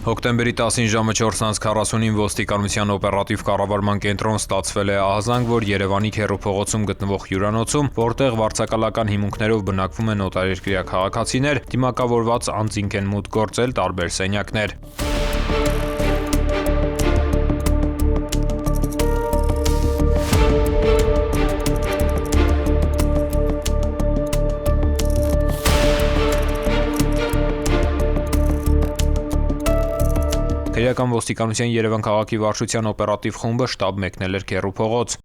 Հոկտեմբերի 10-ին ժամը 4:40-ին ոստիկանության օպերատիվ կառավարման կենտրոն ստացվել է ահազանգ, որ Երևանի Քեռու փողոցում գտնվող հյուրանոցում, որտեղ վարձակալական հիմունքներով բնակվում են օտարերկրյա քաղաքացիներ, դիմակավորված անձինք են մուտք գործել տարբեր սենյակներ։ Քրեական ոստիկանության Երևան քաղաքի վարչության օպերատիվ խումբը շտաբ մեկնել էր Քեռու փողոց։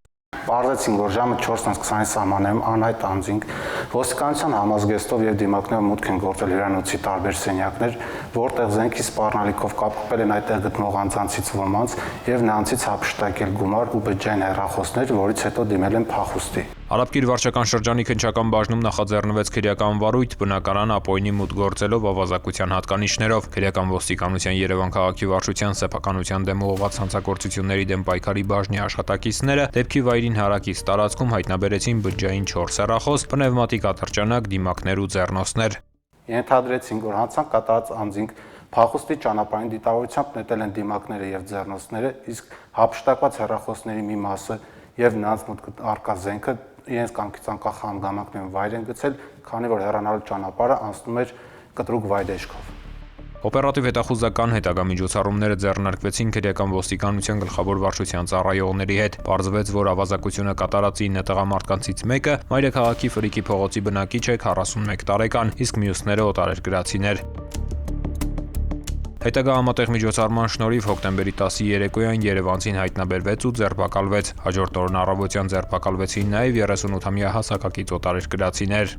Պարզեցին, որ ժամը 4:20-ի սահմաններում անհայտ անձինք ոստիկանության համազգեստով եւ դիմակներով մուտք են գործել հյուրանոցի տարբեր սենյակներ, որտեղ զենքի սպառնալիքով կապել են այդտեղ գտնվող անձանցից ոմանց եւ նրանցից հափշտակել գումար ու բջջային հեռախոսներ, որից հետո դիմել են փախուստի։ Արաբկիր վարչական շրջանի քննչական բաժնում նախաձեռնվեց քրեական վարույթ բնակարան ապօրինի մուտք գործելով ավազակության հատկանիշներով։ Քրեական ոստիկանության Երևան քաղաքի վարչության սեփականության դեմ ուղղված հանցագործությունների դեմ պայքարի բաժնի աշխատակիցները դեպքի վայրին հարակից տարածքում հայտնաբերեցին բջջային 4 հեռախոս, պնևմատիկ ատրճանակ, դիմակներ ու ձեռնոցներ։ Ենթադրեցին, որ հանցանք կատարած անձինք փախուստի ճանապարհին դիտավորությամբ նետել են դիմակները եւ ձեռնոցները, իսկ հափշտակված հեռախոսների մի մասը եւ նրանց մոտ առկա զենքը իրենց կամքից անկախ հանգամանքներում վայր են գցել, քանի որ հեռանալու ճանապարհը անցնում էր կտրուկ վայրեջքով։ Օպերատիվ հետախուզական հետագա միջոցառումները ձեռնարկվեցին քրեական ոստիկանության գլխավոր վարչության ծառայողների հետ։ Պարզվեց, որ ավազակությունը կատարած 9 տղամարդկանցից մեկը Մայրաքաղաքի Ֆրիկի փողոցի բնակիչ է 41 տարեկան, իսկ մյուսները օտարերկրացիներ։ Հետագա համատեղ միջոցառման շնորհիվ հոկտեմբերի 10-ի երեկոյան երևանցին հայտնաբերվեց ու ձերբակալվեց։ Հաջորդ օրն առավոտյան ձերբակալվեցին նաև 38-ամյա հասակակից օտարերկրացիներ։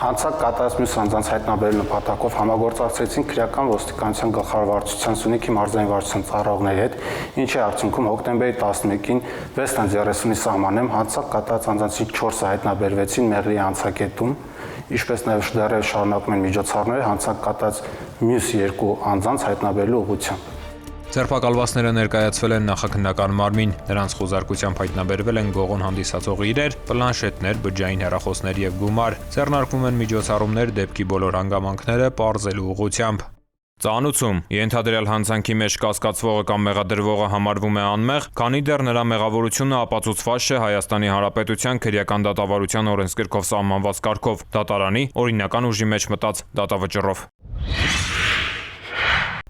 Հանցանք կատարած մյուս անձանց հայտնաբերելու նպատակով համագործակցեցին քրեական ոստիկանության գլխավոր վարչության Սյունիքի մարզային վարչության ծառայողների հետ, ինչի արդյունքում հոկտեմբերի 11-ին 6:30-ի սահմաններում հանցանք կատարած անձանցից 4-ը հայտնաբերվեցին Մեղրի անցակետում, ինչպես նաև դեռևս շարունակում են միջոցառումները հանցանք կատարած մյուս 2 անձանց հայտնաբերելու ուղղությամբ։ Ձերբակալվածները ներկայացվել են նախաքննական մարմին, նրանց խոզարկությամբ հայտնաբերվել են գողոն հանդիսացող իրեր, պլանշետներ, բջջային հեռախոսներ եւ գումար։ Ձեռնարկվում են միջոցառումներ դեպքի բոլոր հանգամանքները պարզելու ուղղությամբ։ Ծանուցում ենթադրյալ հանցանքի մեջ կասկածվողը կամ մեղադրվողը համարվում է անմեղ, քանի դեռ նրա մեղավորությունը ապացուցված չէ Հայաստանի Հանրապետության քրեական դատավարության օրենսգրքով սահմանված կարգով, դատարանի օրինական ուժի մեջ մտած դատավճռով։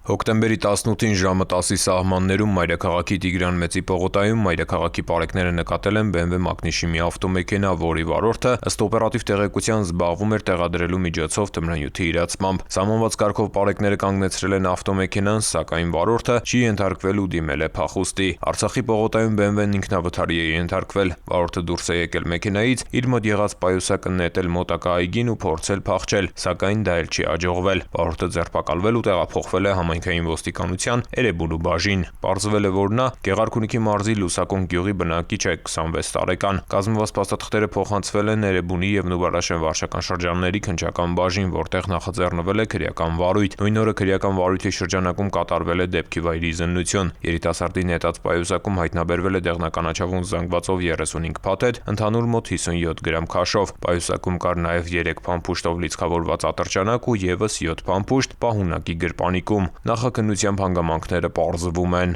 Հոկտեմբերի 18-ին ժամը 10-ի սահմաններում Մայրաքաղաքի Տիգրան Մեծի պողոտայում Մայրաքաղաքի պարեկները նկատել են BMW Մագնիշի մի ավտոմեքենա, որի վարորդը ըստ օպերատիվ տեղեկության զբաղվում էր տեղադրելու միջոցով թմրանյութի իրացմամբ։ Սահմանված կարգով պարեկները կանգնեցրել են ավտոմեքենան, սակայն վարորդը չի ենթարկվել ու դիմել է փախուստի։ Արցախի պողոտայում BMW-ն ինքնավթարի է ենթարկվել։ Վարորդը դուրս է եկել մեքենայից, իր մոտ եղած պայուսակը նետել մոտակա այգին ու փորձել փախչել, սակայն դա էլ չի հաջողվել։ Վարորդը ձերբակալվել ու տեղափոխվել է համայնքային ոստիկանության Էրեբունու բաժին։ Պարզվել է, որ նա Գեղարքունիքի մարզի Լուսակոն գյուղի բնակիչ է 26 տարեկան։ Կազմված փաստաթղթերը փոխանցվել են Էրեբունի եւ Նուբարաշեն վարչական շրջանների քննչական բաժին, որտեղ նախաձեռնվել է քրեական վարույթ։ Նույն օրը քրեական վարույթի շրջանակում կատարվել է դեպքի վայրի զննություն։ Երիտասարդի նետած պայուսակում հայտնաբերվել է դեղնականաչավուն զանգվածով 35 փաթեթ, ընդհանուր մոտ 57 գրամ քաշով։ Պայուսակում կար նաեւ 3 փամփուշտով լիցքավորված ատրճանակ ու եւս 7 փամփուշտ պահունակի գրպանիկում։ Նախաքննությամբ հանգամանքները պարզվում են։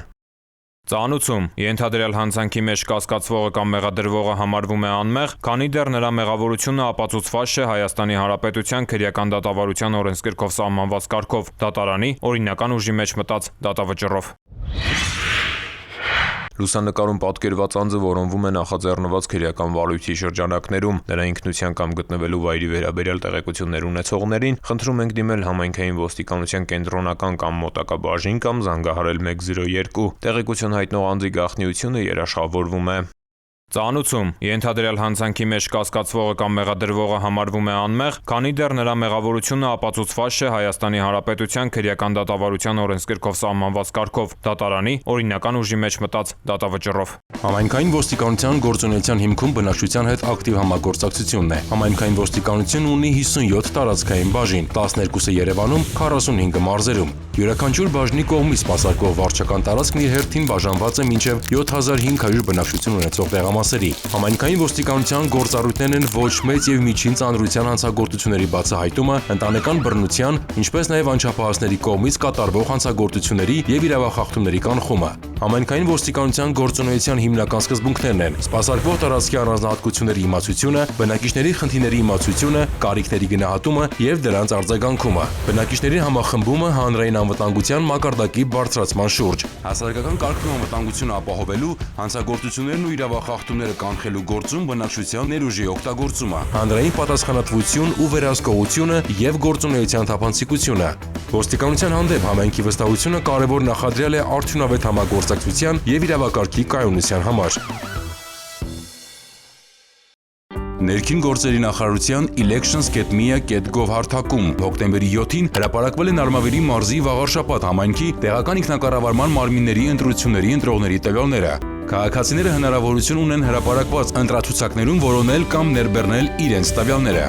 Ծանուցում ենթադրյալ հանցանքի մեջ կասկածվողը կամ մեղադրվողը համարվում է անմեղ, քանի դեռ նրա մեղավորությունը ապացուցված չէ Հայաստանի Հանրապետության քրեական դատավարության օրենսգրքով սահմանված կարգով, դատարանի օրինական ուժի մեջ մտած դատավճռով։ Լուսանկարում պատկերված անձը որոնվում է նախաձեռնված քրեական վարույթի շրջանակներում։ Նրա ինքնության կամ գտնվելու վայրի վերաբերյալ տեղեկություններ ունեցողներին խնդրում ենք դիմել համայնքային ոստիկանության կենտրոնական կամ մոտակա բաժին կամ զանգահարել 102։ Տեղեկություն հայտնող անձի գաղտնիությունը երաշխավորվում է։ Ծանուցում ենթադրյալ հանցանքի մեջ կասկածվողը կամ մեղադրվողը համարվում է անմեղ, քանի դեռ նրա մեղավորությունը ապացուցված չէ Հայաստանի Հանրապետության քրեական դատավարության օրենսգրքով սահմանված կարգով, դատարանի օրինական ուժի մեջ մտած դատավճռով։ Համայնքային ոստիկանության գործունեության հիմքում բնակչության հետ ակտիվ համագործակցությունն է։ Համայնքային ոստիկանությունն ունի 57 տարածքային բաժին, 12-ը Երևանում, 45-ը մարզերում։ Յուրաքանչյուր բաժնի կողմից սպասարկող վարչական տարածքն իր հերթին բաժանված է մինչև 7500 բնակչություն ունեցող տեղամասերով։ ուսումնամասերի։ Համայնքային ոստիկանության գործառույթներն են ոչ մեծ եւ միջին ծանրության հանցագործությունների բացահայտումը, ընտանեկան բռնության, ինչպես նաեւ անչափահասների կողմից կատարվող հանցագործությունների եւ իրավախախտումների կանխումը։ Համայնքային ոստիկանության գործունեության հիմնական սկզբունքներն են սպասարկվող տարածքի առանձնահատկությունների իմացությունը, բնակիչների խնդիրների իմացությունը, կարիքների գնահատումը եւ դրանց արձագանքումը, բնակիչների համախմբումը հանրային անվտանգության մակարդակի բարձրացման շուրջ, հասարակական կարգն ու անվտանգությունը ապահովելու, հանցագործություններն ու իրավախախտումները կանխելու գործում բնակչության ներուժի օգտագործումը, հանրային պատասխանատվություն ու վերահսկողությունը եւ գործունեության թափանցիկությունը։ Ոստիկանության հանդեպ համայնքի վստահությունը կարևոր նախադրյալ է արդյունավետ համագործակցության եւ իրավակարգի կայունության համար։ Ներքին գործերի նախարարության elections.mia.gov հարթակում հոկտեմբերի 7-ին հրապարակվել են Արմավիրի մարզի Վաղարշապատ համայնքի տեղական ինքնակառավարման մարմինների ընտրությունների ընտրողների տվյալները։ Քաղաքացիները հնարավորություն ունեն հրապարակված ընտրացուցակներում որոնել կամ ներբեռնել իրենց տվյալները։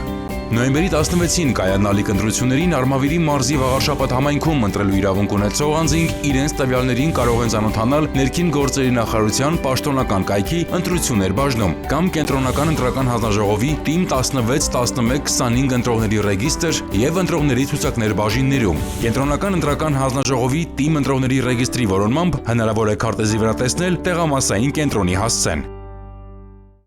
Նոյեմբերի 16-ին կայանալիք ընտրություններին Արմավիրի մարզի Վաղարշապատ համայնքում ընտրելու իրավունք ունեցող անձինք իրենց տվյալներին կարող են ծանոթանալ ներքին գործերի նախարարության պաշտոնական կայքի ընտրություններ բաժնում կամ կենտրոնական ընտրական հանձնաժողովի Team 16-11-25 ընտրողների ռեգիստր եւ ընտրողների ցուցակներ բաժիններում։ Կենտրոնական ընտրական հանձնաժողովի Team ընտրողների ռեգիստրի որոնմամբ հնարավոր է քարտեզի վրա տեսնել տեղամասային կենտրոնի հասցեն։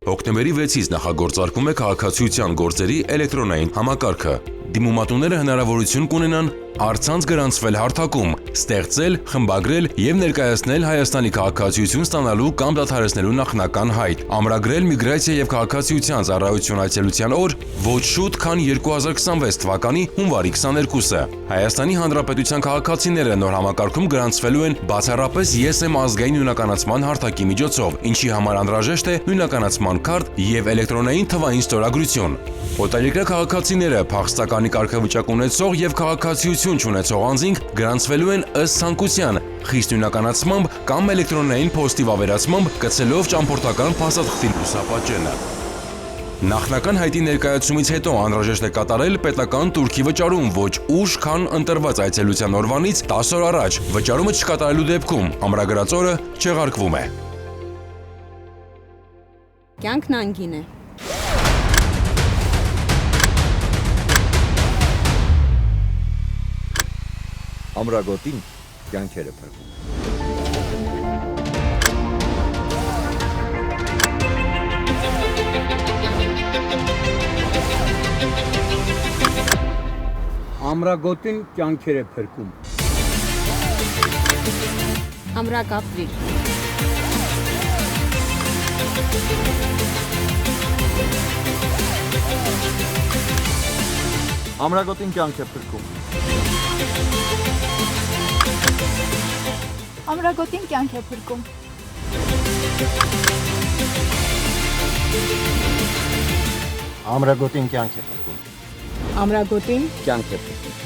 Հոկտեմբերի 6-ից նախագործարկվում է քաղաքացիության գործերի էլեկտրոնային համակարգը։ Դիմումատուները հնարավորություն կունենան առցանց գրանցվել հարթակում, ստեղծել, խմբագրել եւ ներկայացնել Հայաստանի քաղաքացիություն ստանալու կամ դադարեցնելու նախնական հայտ, ամրագրել միգրացիա եւ քաղաքացիության ծառայություն այցելության օր ոչ շուտ, քան 2026 թվականի հունվարի 22-ը։ Հայաստանի Հանրապետության քաղաքացիները նոր համակարգում գրանցվելու են բացառապես ԵՍ ազգային նույնականացման հարթակի միջոցով, ինչի համար անհրաժեշտ է նույնականացման քարտ եւ էլեկտրոնային թվային ստորագրություն։ Օտարերկրյա քաղաքացիները, փախստականի կարգավիճակ ունեցող եւ քաղաքացիություն չունեցող անձինք գրանցվելու են ըստ ցանկության, խիստ նույնականացմամբ կամ էլեկտրոնային փոստի վավերացմամբ գցելով ճամփորդական փաստաթղթի լուսապատճենը։ Նախնական հայտի ներկայացումից հետո անհրաժեշտ է կատարել պետական տուրքի վճարում ոչ ուշ, քան ընտրված այցելության օրվանից 10 օր առաջ։ Վճարումը չկատարելու դեպքում ամրագրած օրը չեղարկվում է։ Կյանքն անգին է։ Ամրագոտին կյանքեր է փրկում։ Ամրագոտին կյանքեր է փրկում։ Ամրակապրիլ։ Ամրագոտին կյանք է փրկում։ Ամրագոտին կյանք է փրկում։ Ամրագոտին կյանք է փրկում։ Ամրագոտին Կյանք է փրկում։